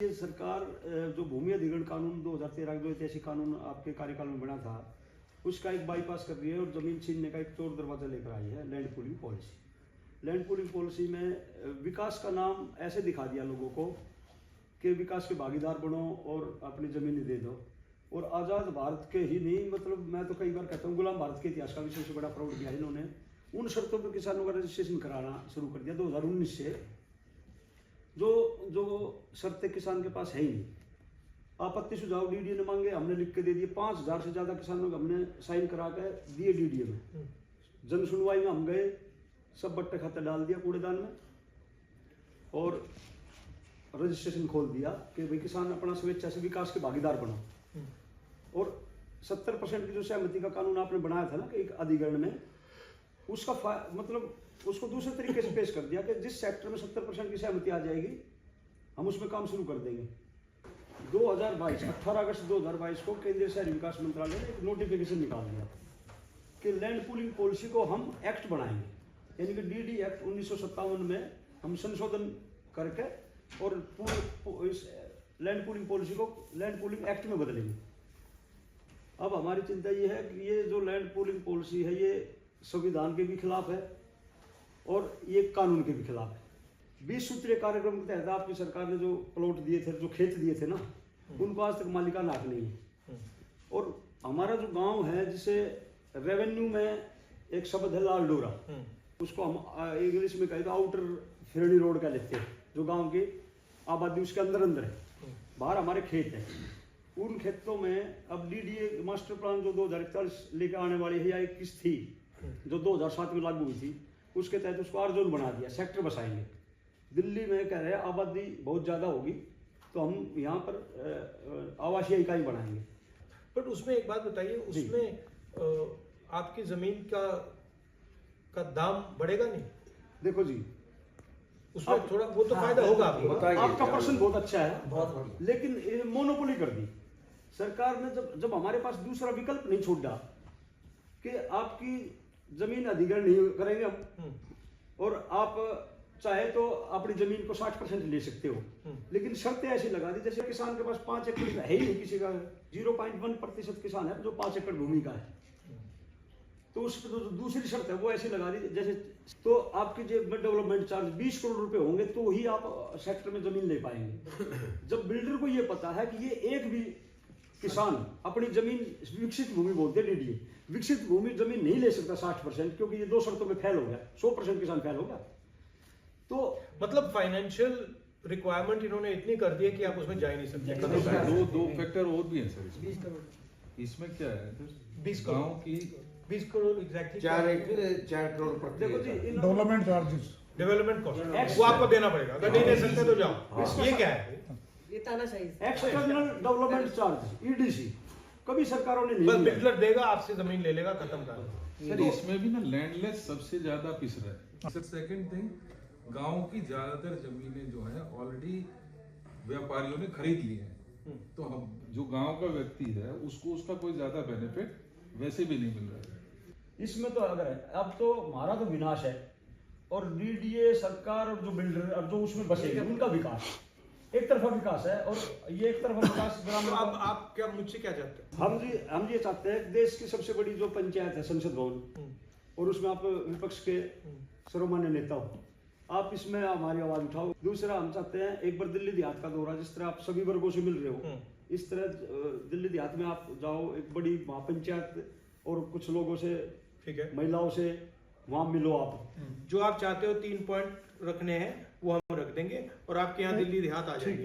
ये सरकार जो भूमि अधिग्रहण कानून 2013 जो ऐतिहासिक कानून आपके कार्यकाल में बना था, उसका एक बाईपास कर रही है और जमीन छीनने का एक चोर दरवाजा लेकर आई है land pooling policy. Land pooling policy में विकास का नाम ऐसे दिखा दिया लोगों को कि विकास के भागीदार बनो और अपनी जमीनें दे दो। और आज़ाद भारत के ही नहीं, मतलब मैं तो कई बार कहता हूँ गुलाम भारत के इतिहास का भी सबसे बड़ा फ्रॉड किया इन्होंने। उन शर्तों पर किसानों का रजिस्ट्रेशन कराना शुरू कर दिया 2019 से, जो शर्तें किसान के पास है ही नहीं। आपत्ति सुझाव डीडीए ने मांगे, हमने लिख के दे दिए। 5000 से ज़्यादा किसानों को हमने साइन करा के दिए डीडीए में। जन सुनवाई में हम गए, सब बट्टे खाते डाल दिया कूड़ेदान में और रजिस्ट्रेशन खोल दिया कि भाई किसान अपना स्वेच्छा से विकास के भागीदार बनो। और 70% की जो सहमति का कानून आपने बनाया था ना कि एक अधिग्रहण में, उसका मतलब उसको दूसरे तरीके से पेश कर दिया कि जिस सेक्टर में 70% की सहमति आ जाएगी हम उसमें काम शुरू कर देंगे। 18 अगस्त 2022 को केंद्रीय शहरी विकास मंत्रालय ने एक नोटिफिकेशन निकाल दिया कि लैंड पूलिंग पॉलिसी को हम एक्ट बनाएंगे, यानी कि डीडी एक्ट 1957 में हम संशोधन करके और इस लैंड पूलिंग पॉलिसी को लैंड पूलिंग एक्ट में बदलेंगे। अब हमारी चिंता ये है कि ये जो लैंड पूलिंग पॉलिसी है ये संविधान के भी खिलाफ है और ये कानून के भी खिलाफ है। 20 सूत्रीय कार्यक्रम के तहत आपकी सरकार ने जो प्लॉट दिए थे, जो खेत दिए थे ना, उनको आज तक मालिकाना हक नहीं है। और हमारा जो गांव है, जिसे रेवेन्यू में एक शब्द है लाल डोरा, उसको हम इंग्लिश में कहते हैं आउटर फिरनी रोड कह लेते हैं। जो गांव की आबादी उसके अंदर है, बाहर हमारे खेत है। उन खेतों में अब डीडीए मास्टर प्लान जो 2041 लेकर आने वाली है या 21 थी, जो 2007 में लागू हुई थी, उसके तहत उसको आर जोन बना दिया, सेक्टर बसाएंगे। दिल्ली में कह रहे हैं आबादी बहुत ज़्यादा होगी तो हम यहाँ पर आवासीय इकाई बनाएंगे। बट उसमें एक बात बताइए, उसमें आपकी ज़मीन का दाम बढ़ेगा नहीं? देखो जी, उसमें थोड़ा वो तो फायदा होगा आपका प्रश्न बहुत अच्छा है, लेकिन मोनोपोली कर दी सरकार ने। जब हमारे पास दूसरा विकल्प नहीं छोड़ा कि आपकी जमीन अधिग्रहण नहीं करेंगे हम, और आप चाहे तो अपनी जमीन को 60% ले सकते हो, लेकिन शर्तें ऐसी लगा दी जैसे किसान के पास 5 एकड़ है ही नहीं, किसी का 0.1% किसान है जो 5 एकड़ भूमि का है। तो उस पर दूसरी शर्त है वो ऐसी लगा दी जैसे, तो आपकी जेब में डेवलपमेंट चार्ज 20 करोड़ रुपए होंगे तो ही आप सेक्टर में जमीन ले पाएंगे। जब बिल्डर को ये पता है कि ये एक भी किसान अपनी जमीन, विकसित भूमि बोलते हैं डीडीए, विकसित भूमि जमीन नहीं ले सकता 60%, क्योंकि ये 2 शर्तों में फेल हो गया, 100% किसान फेल हो गया। तो मतलब फाइनेंशियल रिक्वायरमेंट इन्होंने इतनी कर दी है कि आप उसमें जा ही नहीं सकते। दो फैक्टर और भी है सर इसमें क्या है, 20 गाँव की 20 करोड़ एग्जैक्टली 4 करोड़ प्रति डेवलपमेंट चार्जेस, डेवलपमेंट कॉस्ट वो आपको देना पड़ेगा। अगर नहीं दे सकते तो जाओ। ये क्या है? एक्सटर्नल डेवलपमेंट चार्ज ईडीसी कभी सरकारों ने बस नहीं दिया। बिल्डर देगा, आपसे जमीन ले लेगा, खत्म कर। सर इसमें भी ना लैंडलेस सबसे ज्यादा पिस रहा है। सर सेकंड थिंग, गांव की ज्यादातर जमीनें जो है ऑलरेडी व्यापारियों ने खरीद ली हैं, तो हम जो गांव का व्यक्ति है उसको उसका कोई ज्यादा बेनिफिट वैसे भी नहीं मिल रहा है। इसमें तो अगर है, अब तो हमारा तो विनाश है और डीडीए सरकार और जो बिल्डर और जो उसमें बसेंगे उनका विकास, एक तरफा विकास है। और ये एक तरफा विकास तो आप क्या मुझसे क्या चाहते हैं? हम ये चाहते हैं देश की सबसे बड़ी जो पंचायत है संसद भवन, और उसमें आप विपक्ष के सर्वमान्य नेता हो, आप इसमें हमारी आवाज उठाओ। दूसरा, हम चाहते हैं एक बार दिल्ली देहात का दौरा, जिस तरह आप सभी वर्गों से मिल रहे हो, इस तरह दिल्ली देहात में आप जाओ, एक बड़ी महापंचायत और कुछ लोगों से, ठीक है, महिलाओं से वहां मिलो। आप जो आप चाहते हो 3 पॉइंट रखने हैं वो हम रख देंगे और आपके यहाँ दिल्ली देहात आ जाएंगे।